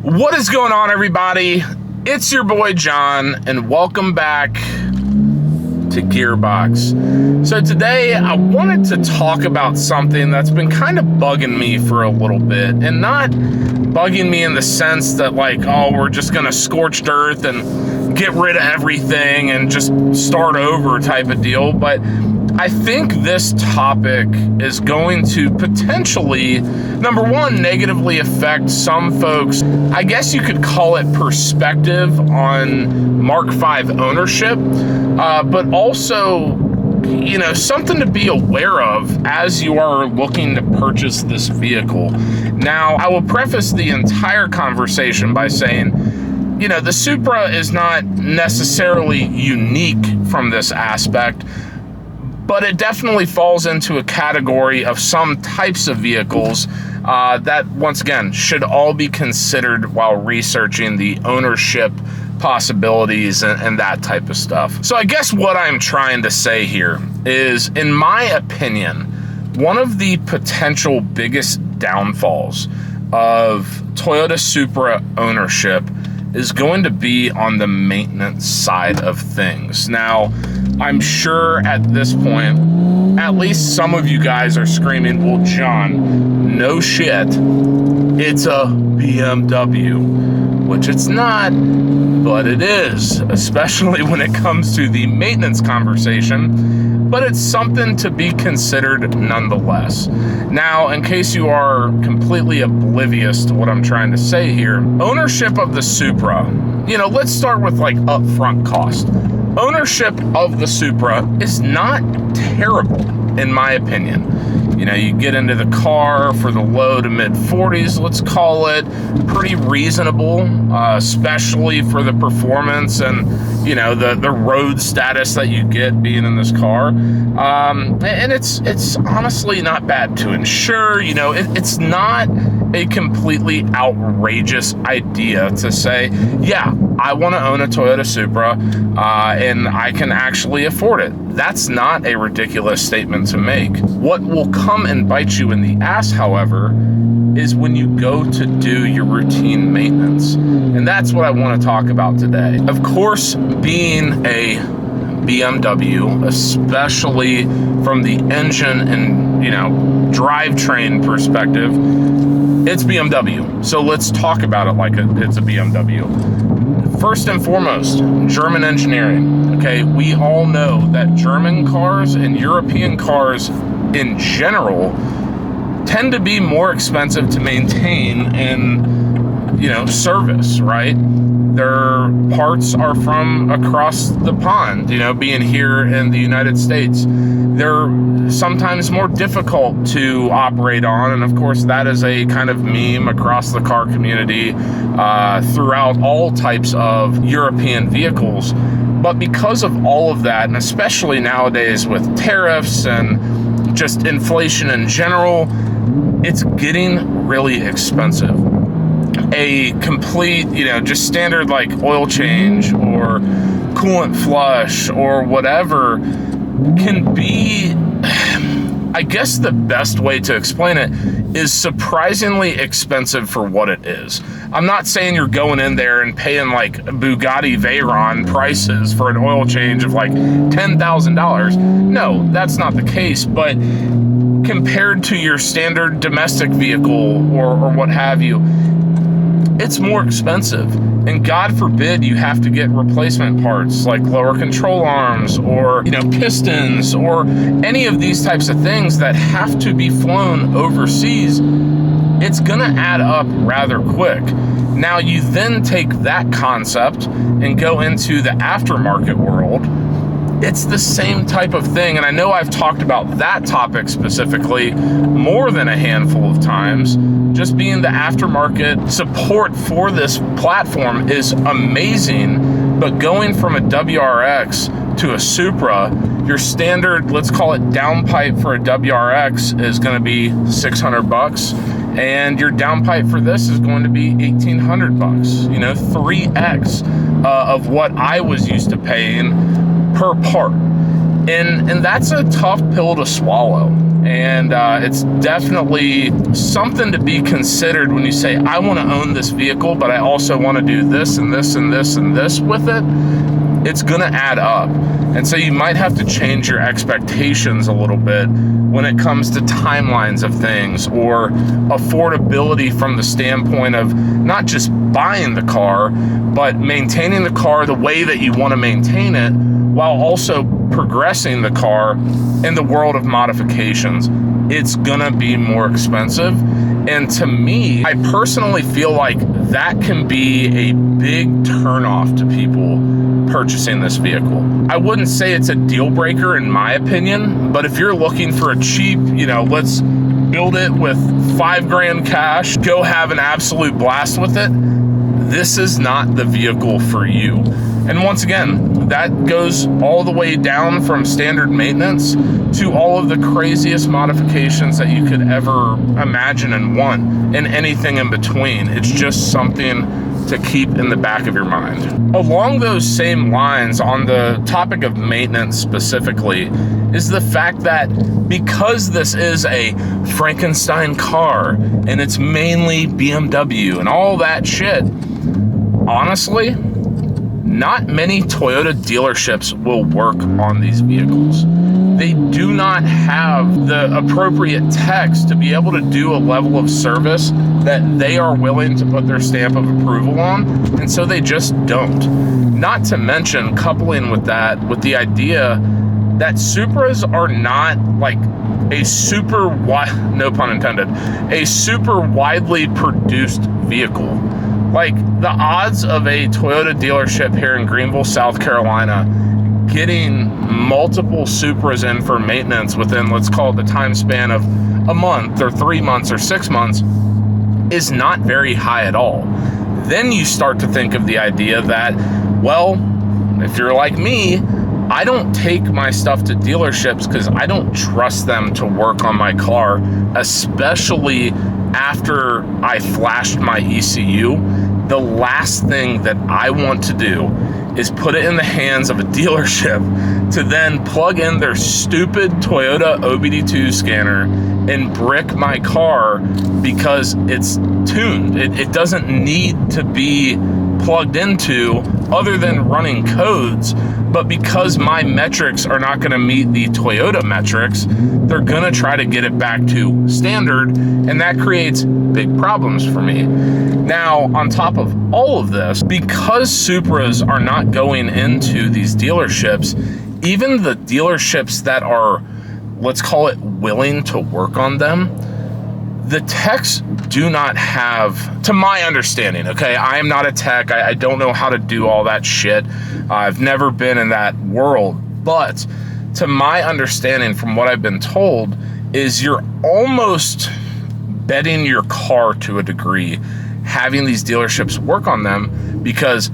What is going on, everybody? It's your boy John, and welcome back to Gearbox. So today I wanted to talk about something that's been kind of bugging me for a little bit, and not bugging me in the sense that like, oh, we're just gonna scorched earth and get rid of everything and just start over type of deal, but I think this topic is going to potentially, number one, negatively affect some folks. I guess you could call it perspective on Mark 5 ownership, but also, you know, something to be aware of as you are looking to purchase this vehicle. Now, I will preface the entire conversation by saying, you know, the Supra is not necessarily unique from this aspect, but it definitely falls into a category of some types of vehicles that, once again, should all be considered while researching the ownership possibilities and that type of stuff. So I guess what I'm trying to say here is, in my opinion, one of the potential biggest downfalls of Toyota Supra ownership is going to be on the maintenance side of things. Now, I'm sure at this point, at least some of you guys are screaming, well, John, no shit, it's a BMW, which it's not, but it is, especially when it comes to the maintenance conversation. But it's something to be considered nonetheless. Now, in case you are completely oblivious to what I'm trying to say here, ownership of the Supra, you know, let's start with like upfront cost. Ownership of the Supra is not terrible, in my opinion. You know, you get into the car for the low to mid 40s, let's call it, pretty reasonable, especially for the performance and, you know, the road status that you get being in this car. And it's honestly not bad to insure. You know, it's not a completely outrageous idea to say, yeah, I want to own a Toyota Supra and I can actually afford it. That's not a ridiculous statement to make. What will come and bite you in the ass, however, is when you go to do your routine maintenance. And that's what I want to talk about today. Of course, being a BMW, especially from the engine and, you know, drivetrain perspective, it's BMW. So let's talk about it like it's a BMW. First and foremost, German engineering. Okay, we all know that German cars and European cars in general tend to be more expensive to maintain and, you know, service, right? Their parts are from across the pond, you know, being here in the United States. They're sometimes more difficult to operate on, and of course that is a kind of meme across the car community throughout all types of European vehicles. But because of all of that, and especially nowadays with tariffs and just inflation in general, it's getting really expensive. A complete, you know, just standard like oil change or coolant flush or whatever can be, I guess the best way to explain it is surprisingly expensive for what it is. I'm not saying you're going in there and paying like Bugatti Veyron prices for an oil change of like $10,000. No, that's not the case, but compared to your standard domestic vehicle or what have you, it's more expensive. And God forbid you have to get replacement parts like lower control arms or, you know, pistons or any of these types of things that have to be flown overseas. It's gonna add up rather quick. Now you then take that concept and go into the aftermarket world. It's the same type of thing, and I know I've talked about that topic specifically more than a handful of times. Just being the aftermarket support for this platform is amazing, but going from a WRX to a Supra, your standard, let's call it downpipe for a WRX is going to be $600, and your downpipe for this is going to be $1,800. You know, 3x of what I was used to paying per part. And that's a tough pill to swallow. And it's definitely something to be considered when you say, I want to own this vehicle, but I also want to do this and this and this and this with it. It's going to add up. And so you might have to change your expectations a little bit when it comes to timelines of things, or affordability from the standpoint of not just buying the car, but maintaining the car the way that you want to maintain it, while also progressing the car in the world of modifications. It's gonna be more expensive. And to me, I personally feel like that can be a big turnoff to people purchasing this vehicle. I wouldn't say it's a deal breaker in my opinion, but if you're looking for a cheap, let's build it with $5,000 cash, go have an absolute blast with it, this is not the vehicle for you. And once again, that goes all the way down from standard maintenance to all of the craziest modifications that you could ever imagine and want, and anything in between. It's just something to keep in the back of your mind. Along those same lines, on the topic of maintenance specifically, is the fact that because this is a Frankenstein car and it's mainly BMW and all that shit, honestly, not many Toyota dealerships will work on these vehicles. They do not have the appropriate techs to be able to do a level of service that they are willing to put their stamp of approval on, and so they just don't. Not to mention, coupling with that, with the idea that Supras are not like a super no pun intended, a super widely produced vehicle. Like, the odds of a Toyota dealership here in Greenville, South Carolina, getting multiple Supras in for maintenance within, let's call it, the time span of a month or 3 months or 6 months is not very high at all. Then you start to think of the idea that, well, if you're like me, I don't take my stuff to dealerships because I don't trust them to work on my car, especially after I flashed my ECU. The last thing that I want to do is put it in the hands of a dealership to then plug in their stupid Toyota OBD2 scanner and brick my car because it's tuned. It doesn't need to be plugged into other than running codes, but because my metrics are not going to meet the Toyota metrics, they're going to try to get it back to standard, and that creates big problems for me. Now, on top of all of this, because Supras are not going into these dealerships, even the dealerships that are, let's call it, willing to work on them, the techs do not have, to my understanding, okay, I am not a tech, I don't know how to do all that shit, I've never been in that world, but to my understanding, from what I've been told, is you're almost betting your car to a degree having these dealerships work on them, because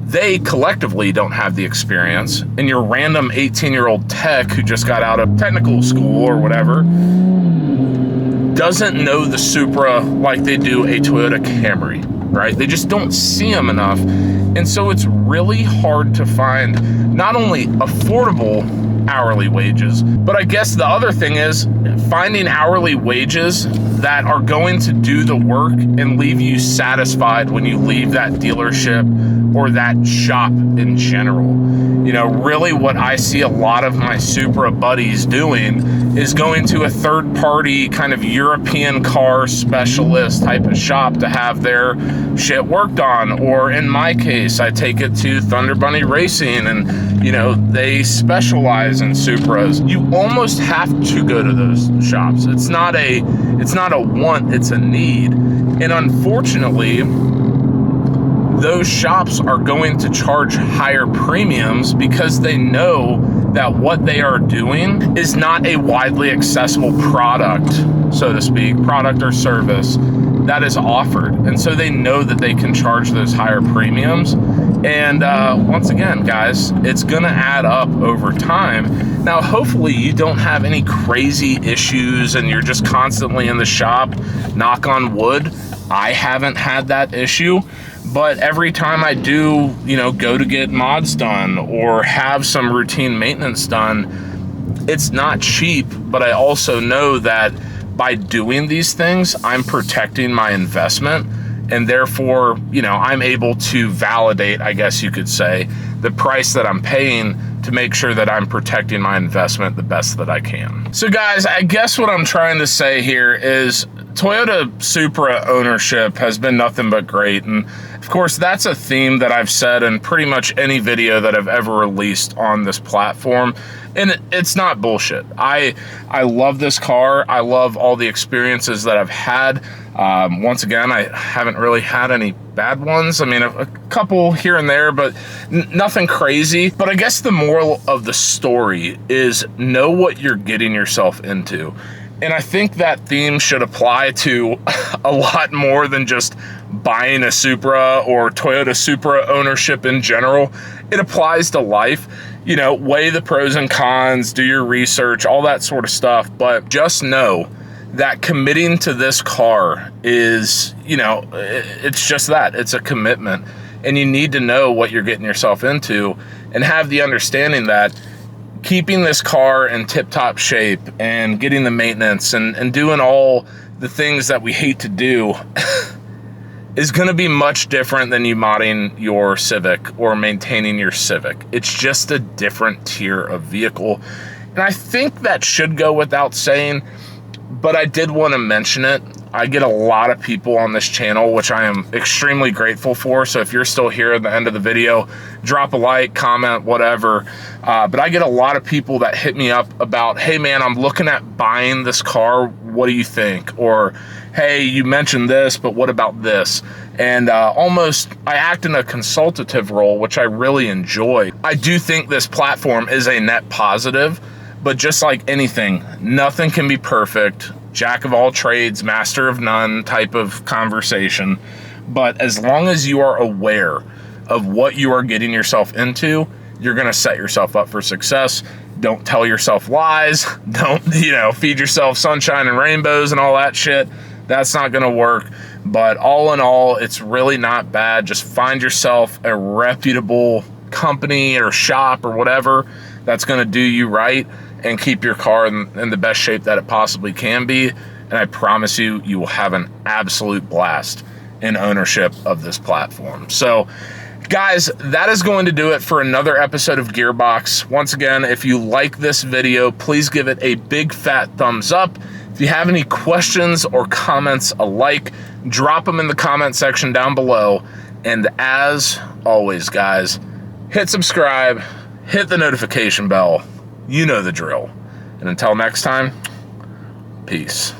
they collectively don't have the experience, and your random 18-year-old tech who just got out of technical school or whatever doesn't know the Supra like they do a Toyota Camry, right? They just don't see them enough. And so it's really hard to find not only affordable hourly wages, but I guess the other thing is finding hourly wages that are going to do the work and leave you satisfied when you leave that dealership or that shop in general. You know, really what I see a lot of my Supra buddies doing is going to a third-party kind of European car specialist type of shop to have their shit worked on. Or in my case, I take it to Thunder Bunny Racing, and, you know, they specialize in Supras. You almost have to go to those shops. It's not a want, it's a need. And unfortunately, those shops are going to charge higher premiums because they know that what they are doing is not a widely accessible product, so to speak, product or service that is offered. And so they know that they can charge those higher premiums. And once again, guys, it's gonna add up over time. Now, hopefully you don't have any crazy issues and you're just constantly in the shop, knock on wood. I haven't had that issue. But every time I do, you know, go to get mods done or have some routine maintenance done, it's not cheap, but I also know that by doing these things, I'm protecting my investment, and therefore, you know, I'm able to validate, I guess you could say, the price that I'm paying to make sure that I'm protecting my investment the best that I can. So guys, I guess what I'm trying to say here is Toyota Supra ownership has been nothing but great. And of course, that's a theme that I've said in pretty much any video that I've ever released on this platform. And it's not bullshit. I love this car. I love all the experiences that I've had. Once again, I haven't really had any bad ones. I mean, a couple here and there, but nothing crazy. But I guess the moral of the story is know what you're getting yourself into. And I think that theme should apply to a lot more than just buying a Supra or Toyota Supra ownership in general. It applies to life. You know, weigh the pros and cons, do your research, all that sort of stuff. But just know that committing to this car is, you know, it's just that. It's a commitment. And you need to know what you're getting yourself into and have the understanding that keeping this car in tip-top shape and getting the maintenance and doing all the things that we hate to do is going to be much different than you modding your Civic or maintaining your Civic. It's just a different tier of vehicle. And I think that should go without saying, but I did want to mention it. I get a lot of people on this channel, which I am extremely grateful for. So if you're still here at the end of the video, drop a like, comment, whatever. But I get a lot of people that hit me up about, hey man, I'm looking at buying this car. What do you think? Or, hey, you mentioned this, but what about this? And almost, I act in a consultative role, which I really enjoy. I do think this platform is a net positive, but just like anything, nothing can be perfect. Jack of all trades, master of none type of conversation. But as long as you are aware of what you are getting yourself into, you're gonna set yourself up for success. Don't tell yourself lies. Don't, you know, feed yourself sunshine and rainbows and all that shit. That's not gonna work. But all in all, it's really not bad. Just find yourself a reputable company or shop or whatever that's gonna do you right and keep your car in the best shape that it possibly can be. And I promise you, you will have an absolute blast in ownership of this platform. So guys, that is going to do it for another episode of Gearbox. Once again, if you like this video, please give it a big fat thumbs up. If you have any questions or comments alike, drop them in the comment section down below. And as always, guys, hit subscribe, hit the notification bell. You know the drill. And until next time, peace.